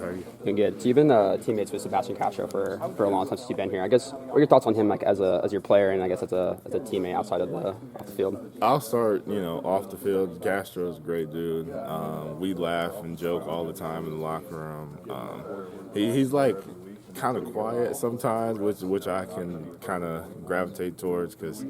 How are you? Doing good. So you've been teammates with Sebastian Castro for a long time since you've been here. I guess what are your thoughts on him, like as your player, and I guess as a teammate outside of off the field? I'll start, off the field. Castro's a great dude. We laugh and joke all the time in the locker room. He's like kind of quiet sometimes, which I can kind of gravitate towards because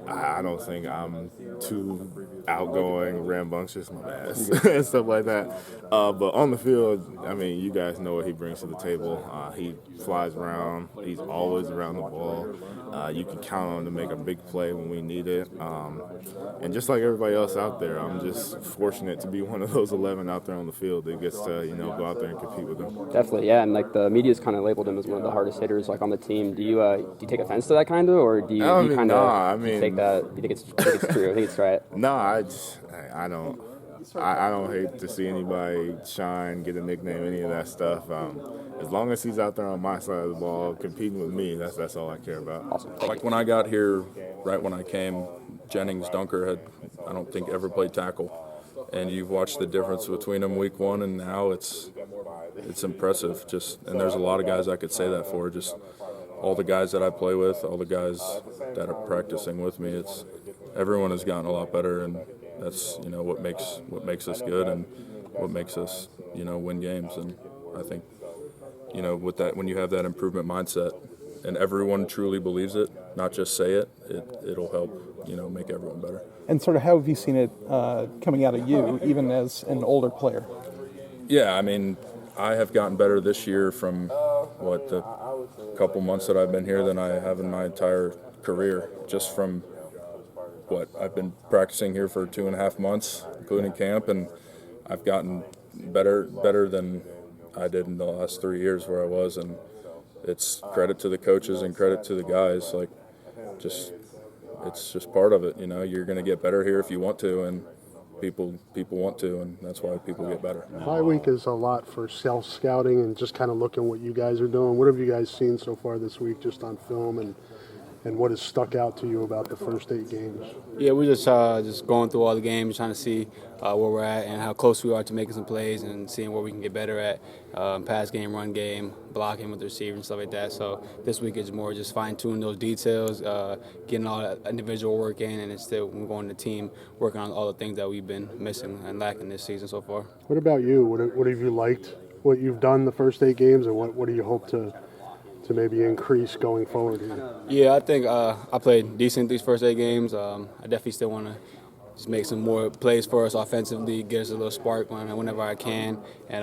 I don't think I'm too outgoing, rambunctious, my ass, and stuff like that. But on the field, I mean, you guys know what he brings to the table. He flies around. He's always around the ball. You can count on him to make a big play when we need it. And just like everybody else out there, I'm just fortunate to be one of those 11 out there on the field that gets to, go out there and compete with them. Definitely, yeah. And like the media's kind of labeled him as one of the hardest hitters like on the team. Do you take offense to that kind of, or do you kind of take that? Do you think it's true? I think it's right. No, I don't. I don't hate to see anybody shine, get a nickname, any of that stuff. As long as he's out there on my side of the ball competing with me, that's all I care about. Awesome. Like when I got here, right when I came, Jennings Dunker had, I don't think, ever played tackle. And you've watched the difference between them week one and now it's impressive. And there's a lot of guys I could say that for. Just all the guys that I play with, all the guys that are practicing with me. Everyone has gotten a lot better, and that's what makes us good and what makes us win games. And I think with that, when you have that improvement mindset and everyone truly believes it, not just say it, it'll help make everyone better. And sort of how have you seen it coming out of you, even as an older player? Yeah, I mean, I have gotten better this year from the couple months that I've been here than I have in my entire career, just from I've been practicing here for 2.5 months, including camp, and I've gotten better than I did in the last 3 years where I was, and it's credit to the coaches and credit to the guys. It's just part of it. You're going to get better here if you want to, and people want to, and that's why people get better. Bye week is a lot for self-scouting and just kind of looking what you guys are doing. What have you guys seen so far this week just on film, and what has stuck out to you about the first 8 games? Yeah, we're just going through all the games, trying to see where we're at and how close we are to making some plays and seeing where we can get better at pass game, run game, blocking with the receiver and stuff like that. So this week is more just fine-tuning those details, getting all that individual work in, and instead we're going to team working on all the things that we've been missing and lacking this season so far. What about you? What have you liked, what you've done the first 8 games, and what do you hope to maybe increase going forward here? Yeah, I think I played decent these first 8 games. I definitely still want to just make some more plays for us offensively, get us a little spark whenever I can, and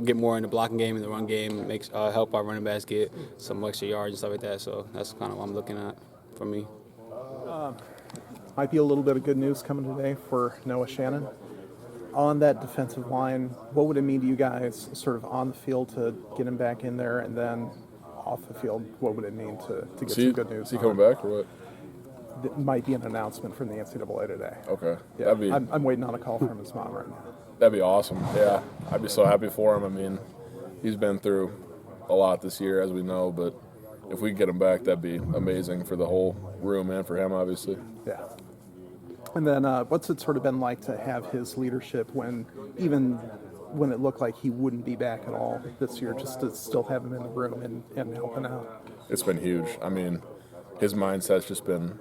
get more in the blocking game and the run game, help our running backs get some extra yards and stuff like that. So that's kind of what I'm looking at for me. Might be a little bit of good news coming today for Noah Shannon. On that defensive line, what would it mean to you guys sort of on the field to get him back in there, and then off the field, what would it mean to get some good news? Is he coming back or what? It might be an announcement from the NCAA today. Okay. Yeah, I'm waiting on a call from his mom right now. That'd be awesome. Yeah, I'd be so happy for him. I mean, he's been through a lot this year, as we know, but if we could get him back, that'd be amazing for the whole room and for him, obviously. Yeah. And then what's it sort of been like to have his leadership even when it looked like he wouldn't be back at all this year, just to still have him in the room and helping out? It's been huge. I mean, his mindset's just been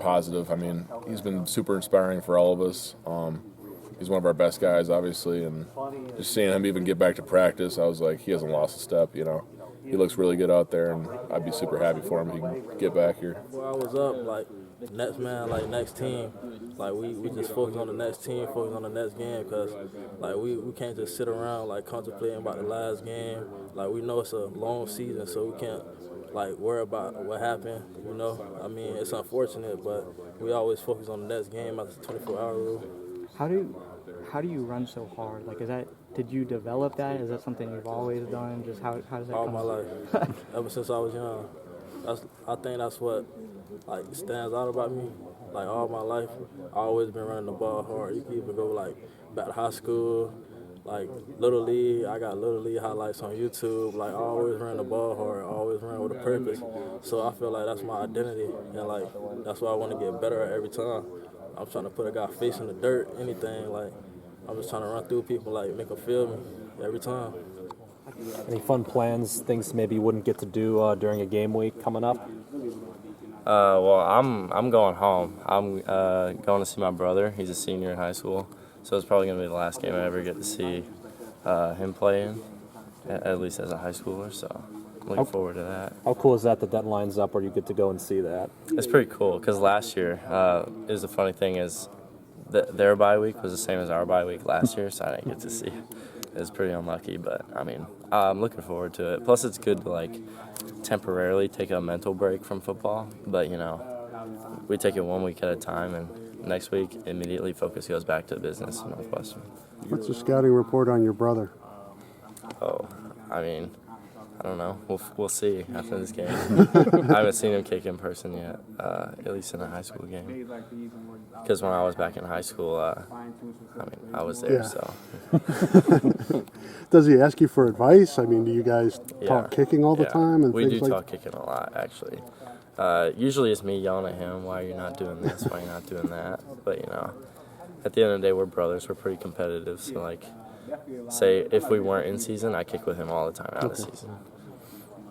positive. I mean, he's been super inspiring for all of us. He's one of our best guys, obviously, and just seeing him even get back to practice, I was like, he hasn't lost a step, He looks really good out there, and I'd be super happy for him if he can get back here. Well, I was up, next man, next team. We just focus on the next team, focus on the next game, because, we can't just sit around, contemplating about the last game. We know it's a long season, so we can't, worry about what happened, I mean, it's unfortunate, but we always focus on the next game after the 24-hour rule. How do you run so hard? Did you develop that? Is that something you've always done? Just how does that all come? my life, ever since I was young. I think that's what stands out about me. All my life, I always been running the ball hard. You can even go back to high school, Little League. I got Little League highlights on YouTube. I always ran the ball hard. I always ran with a purpose. So I feel like that's my identity, and that's what I want to get better at every time. I'm trying to put a guy face in the dirt, anything. I'm just trying to run through people, like make them feel me every time. Any fun plans, things maybe you wouldn't get to do during a game week coming up? Well, I'm going home. I'm going to see my brother. He's a senior in high school, so it's probably going to be the last game I ever get to see him play in, at least as a high schooler. So I'm looking forward to that. How cool is that that lines up where you get to go and see that? It's pretty cool because last year is the funny thing is their bye week was the same as our bye week last year, so I didn't get to see it. It was pretty unlucky, but I mean, I'm looking forward to it. Plus, it's good to like temporarily take a mental break from football, but you know, we take it 1 week at a time, and next week immediately focus goes back to business in Northwestern. What's the scouting report on your brother? Oh, I mean, I don't know. We'll see after this game. I haven't seen him kick in person yet, at least in a high school game. Because when I was back in high school, I was there. Yeah. So. Does he ask you for advice? I mean, do you guys talk kicking all the time? And we things do like talk kicking a lot, actually. Usually it's me yelling at him, why are you not doing this, why are you not doing that? But, you know, at the end of the day, we're brothers. We're pretty competitive. So, like, say if we weren't in season, I kick with him all the time out of season.